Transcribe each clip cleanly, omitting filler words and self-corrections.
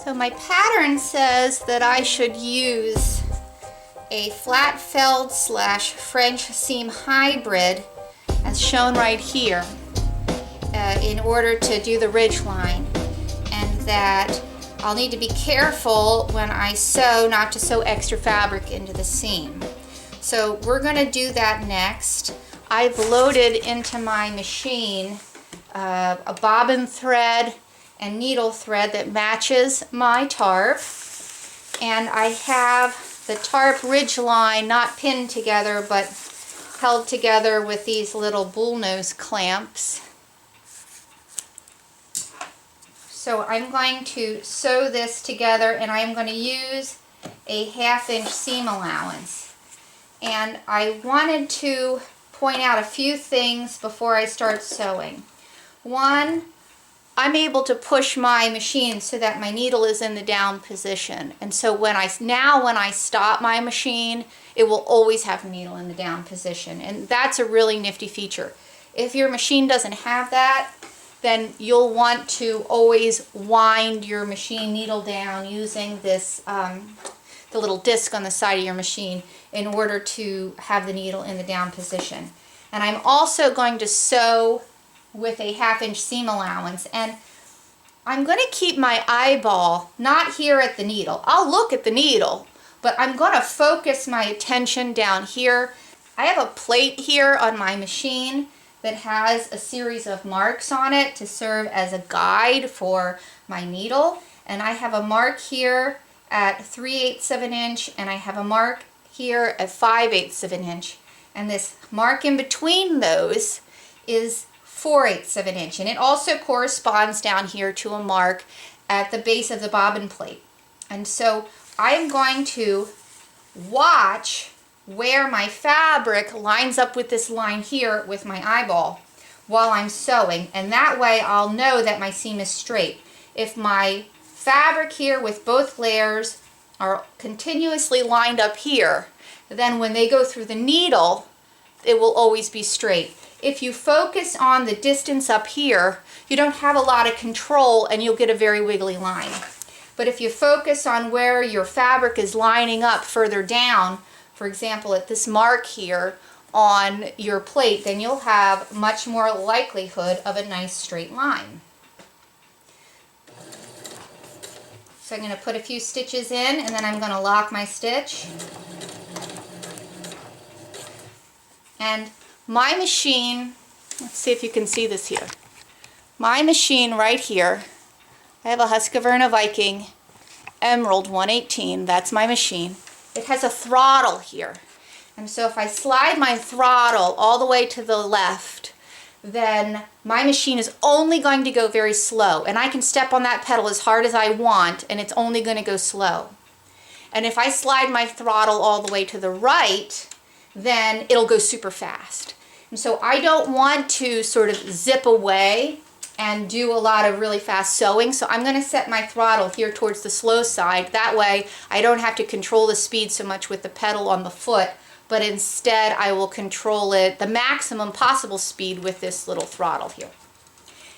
So my pattern says that I should use a flat felled / French seam hybrid as shown right here in order to do the ridge line, and that I'll need to be careful when I sew not to sew extra fabric into the seam. So we're going to do that next. I've loaded into my machine a bobbin thread and needle thread that matches my tarp, and I have the tarp Ridgeline not pinned together but held together with these little bullnose clamps. So I'm going to sew this together, and I'm going to use a 1/2 inch seam allowance. And I wanted to point out a few things before I start sewing. One, I'm able to push my machine so that my needle is in the down position. And so when I stop my machine, it will always have the needle in the down position. And that's a really nifty feature. If your machine doesn't have that, then you'll want to always wind your machine needle down using this the little disc on the side of your machine in order to have the needle in the down position. And I'm also going to sew with a 1/2 inch seam allowance, and I'm going to keep my eyeball not here at the needle. I'll look at the needle, but I'm going to focus my attention down here. I have a plate here on my machine that has a series of marks on it to serve as a guide for my needle, and I have a mark here at 3/8 of an inch, and I have a mark here at 5/8 of an inch, and this mark in between those is 4/8 of an inch, and it also corresponds down here to a mark at the base of the bobbin plate. And so I'm going to watch where my fabric lines up with this line here with my eyeball while I'm sewing, and that way I'll know that my seam is straight. If my fabric here with both layers are continuously lined up here, then when they go through the needle, it will always be straight. If you focus on the distance up here, you don't have a lot of control and you'll get a very wiggly line. But if you focus on where your fabric is lining up further down, for example at this mark here on your plate, then you'll have much more likelihood of a nice straight line. So I'm going to put a few stitches in, and then I'm going to lock my stitch. And my machine, let's see if you can see this here. My machine right here, I have a Husqvarna Viking Emerald 118, that's my machine. It has a throttle here. And so if I slide my throttle all the way to the left, then my machine is only going to go very slow. And I can step on that pedal as hard as I want, and it's only going to go slow. And if I slide my throttle all the way to the right, then it'll go super fast. And so I don't want to sort of zip away and do a lot of really fast sewing, so I'm going to set my throttle here towards the slow side. That way I don't have to control the speed so much with the pedal on the foot, but instead I will control it the maximum possible speed with this little throttle here.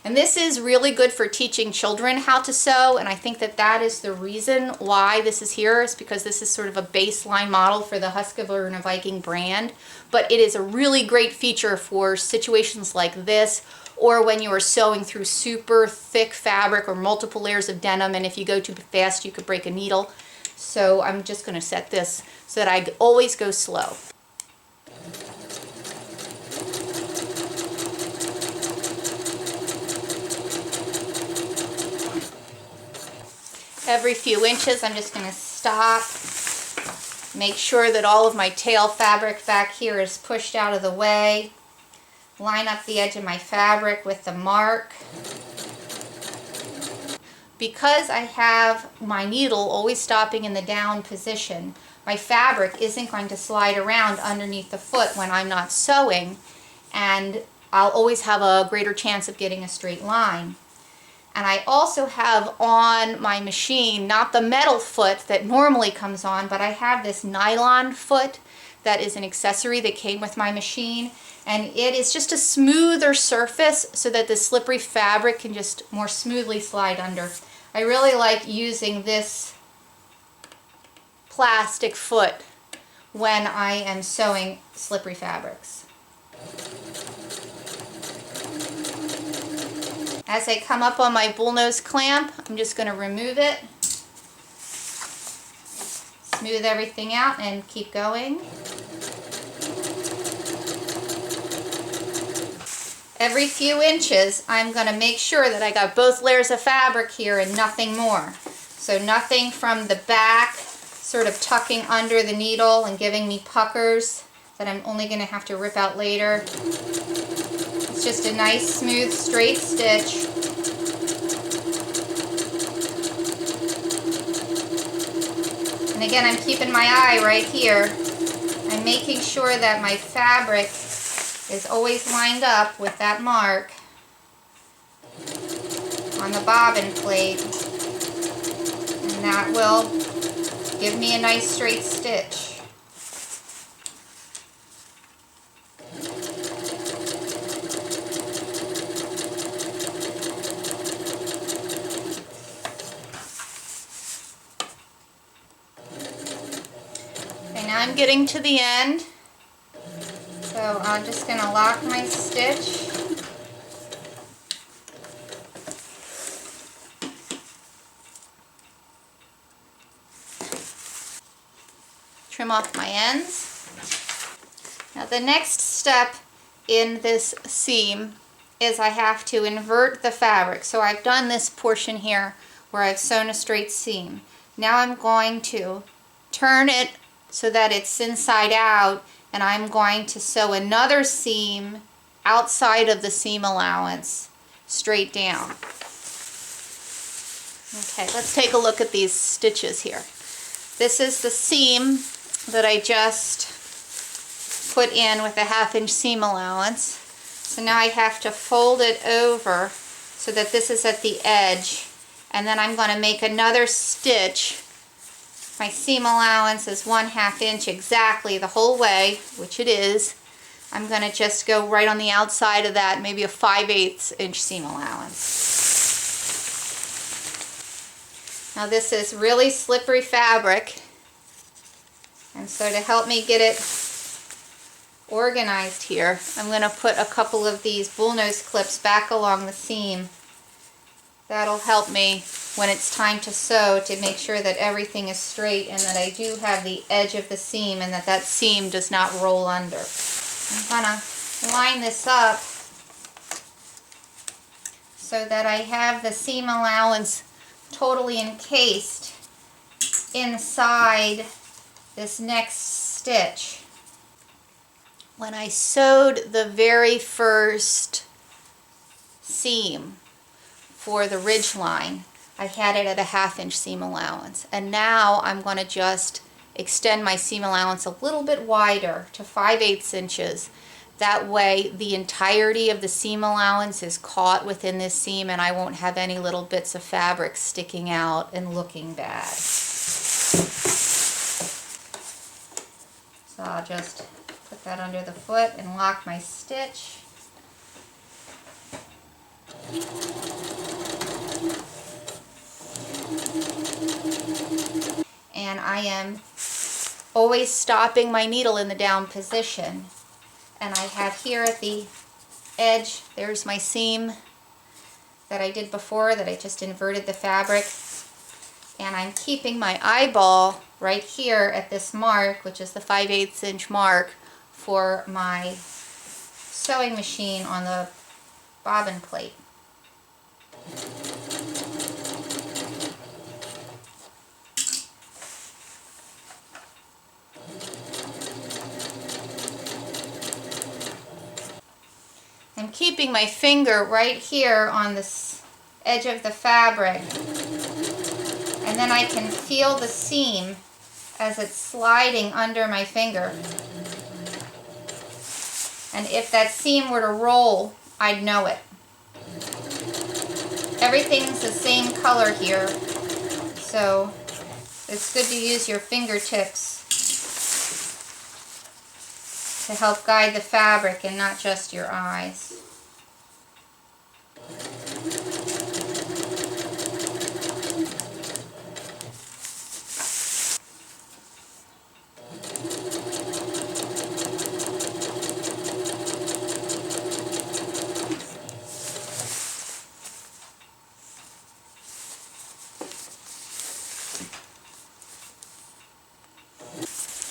And this is really good for teaching children how to sew, and I think that that is the reason why this is here, is because this is sort of a baseline model for the Husqvarna Viking brand. But it is a really great feature for situations like this, or when you are sewing through super thick fabric or multiple layers of denim, and if you go too fast you could break a needle. So I'm just going to set this so that I always go slow. Every few inches I'm just going to stop, make sure that all of my tail fabric back here is pushed out of the way, line up the edge of my fabric with the mark. Because I have my needle always stopping in the down position, my fabric isn't going to slide around underneath the foot when I'm not sewing, and I'll always have a greater chance of getting a straight line. And I also have on my machine, not the metal foot that normally comes on, but I have this nylon foot that is an accessory that came with my machine. And it is just a smoother surface so that the slippery fabric can just more smoothly slide under. I really like using this plastic foot when I am sewing slippery fabrics. As I come up on my bullnose clamp, I'm just going to remove it, smooth everything out, and keep going. Every few inches, I'm going to make sure that I got both layers of fabric here and nothing more. So nothing from the back sort of tucking under the needle and giving me puckers that I'm only going to have to rip out later. It's just a nice, smooth, straight stitch. And again, I'm keeping my eye right here. I'm making sure that my fabric is always lined up with that mark on the bobbin plate. And that will give me a nice straight stitch. I'm getting to the end, so I'm just going to lock my stitch. Trim off my ends. Now the next step in this seam is I have to invert the fabric. So I've done this portion here where I've sewn a straight seam. Now I'm going to turn it so that it's inside out, and I'm going to sew another seam outside of the seam allowance straight down. Okay, let's take a look at these stitches here. This is the seam that I just put in with a 1/2 inch seam allowance. So now I have to fold it over so that this is at the edge, and then I'm going to make another stitch. My seam allowance is 1/2 inch exactly the whole way, which it is. I'm going to just go right on the outside of that, maybe a 5/8 inch seam allowance. Now this is really slippery fabric, and so to help me get it organized here, I'm going to put a couple of these bullnose clips back along the seam. That'll help me when it's time to sew to make sure that everything is straight and that I do have the edge of the seam and that that seam does not roll under. I'm going to line this up so that I have the seam allowance totally encased inside this next stitch. When I sewed the very first seam for the ridgeline, I had it at a 1/2 inch seam allowance, and now I'm going to just extend my seam allowance a little bit wider to 5/8 inches. That way the entirety of the seam allowance is caught within this seam and I won't have any little bits of fabric sticking out and looking bad. So I'll just put that under the foot and lock my stitch. And I am always stopping my needle in the down position. And I have here at the edge, there's my seam that I did before, that I just inverted the fabric. And I'm keeping my eyeball right here at this mark, which is the 5/8 inch mark for my sewing machine on the bobbin plate. I'm keeping my finger right here on this edge of the fabric, and then I can feel the seam as it's sliding under my finger. And if that seam were to roll, I'd know it. Everything's the same color here, so it's good to use your fingertips to help guide the fabric and not just your eyes.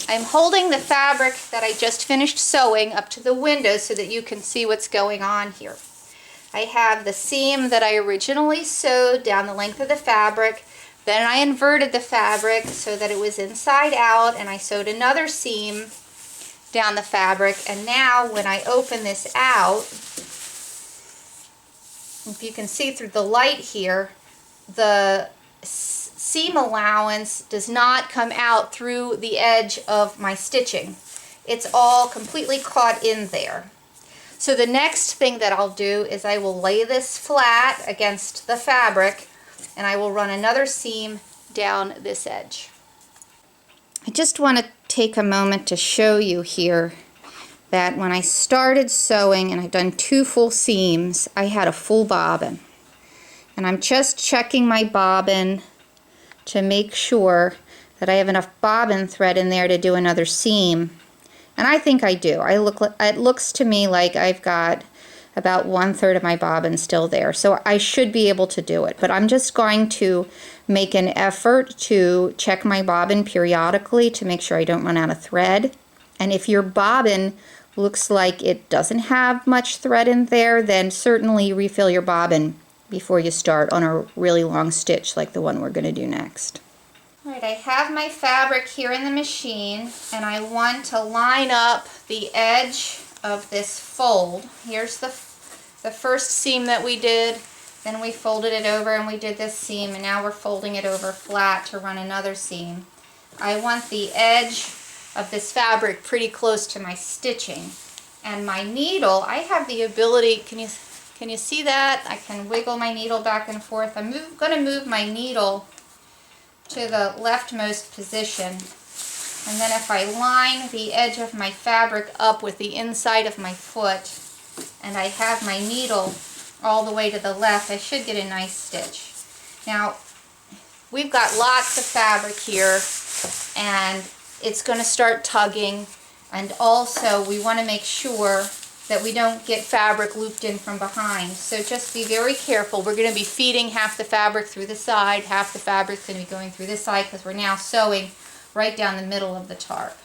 I'm holding the fabric that I just finished sewing up to the window so that you can see what's going on here. I have the seam that I originally sewed down the length of the fabric. Then I inverted the fabric so that it was inside out, and I sewed another seam down the fabric. And now when I open this out, if you can see through the light here, the seam allowance does not come out through the edge of my stitching. It's all completely caught in there. So the next thing that I'll do is I will lay this flat against the fabric, and I will run another seam down this edge. I just want to take a moment to show you here that when I started sewing and I've done 2 full seams, I had a full bobbin. And I'm just checking my bobbin to make sure that I have enough bobbin thread in there to do another seam. And I think I do. It looks to me like I've got about 1/3 of my bobbin still there. So I should be able to do it. But I'm just going to make an effort to check my bobbin periodically to make sure I don't run out of thread. And if your bobbin looks like it doesn't have much thread in there, then certainly refill your bobbin before you start on a really long stitch like the one we're going to do next. Alright, I have my fabric here in the machine, and I want to line up the edge of this fold. Here's the first seam that we did, then we folded it over and we did this seam, and now we're folding it over flat to run another seam. I want the edge of this fabric pretty close to my stitching. And my needle, I have the ability, can you see that? I can wiggle my needle back and forth. I'm going to move my needle to the leftmost position, and then if I line the edge of my fabric up with the inside of my foot and I have my needle all the way to the left, I should get a nice stitch. Now we've got lots of fabric here, and it's going to start tugging, and also we want to make sure that we don't get fabric looped in from behind. So just be very careful. We're going to be feeding half the fabric through the side, half the fabric's going to be going through this side, because we're now sewing right down the middle of the tarp.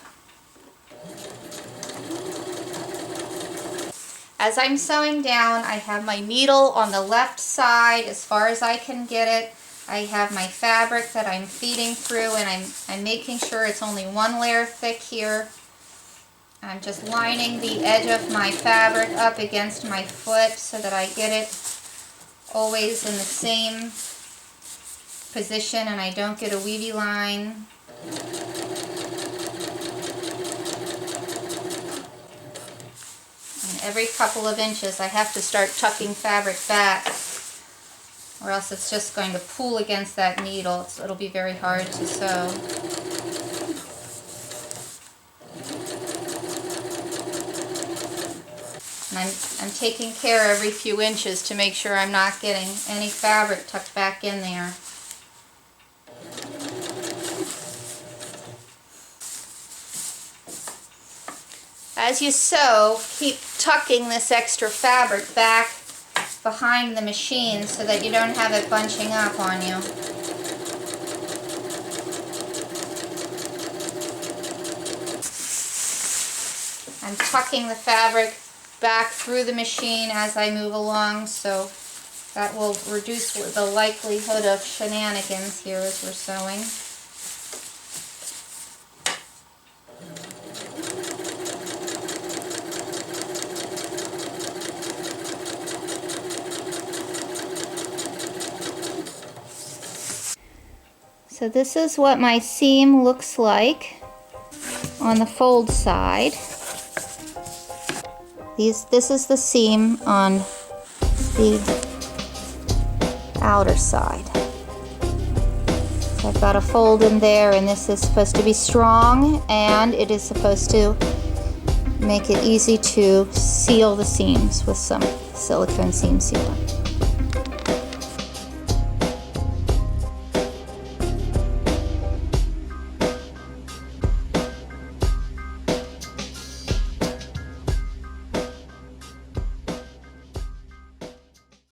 As I'm sewing down, I have my needle on the left side as far as I can get it. I have my fabric that I'm feeding through, and I'm making sure it's only 1 layer thick here. I'm just lining the edge of my fabric up against my foot so that I get it always in the same position and I don't get a weavy line. And every couple of inches I have to start tucking fabric back, or else it's just going to pull against that needle. It'll be very hard to sew. And I'm taking care every few inches to make sure I'm not getting any fabric tucked back in there. As you sew, keep tucking this extra fabric back behind the machine so that you don't have it bunching up on you. I'm tucking the fabric back through the machine as I move along, so that will reduce the likelihood of shenanigans here as we're sewing. So this is what my seam looks like on the fold side. This is the seam on the outer side. So I've got a fold in there, and this is supposed to be strong, and it is supposed to make it easy to seal the seams with some silicone seam sealer.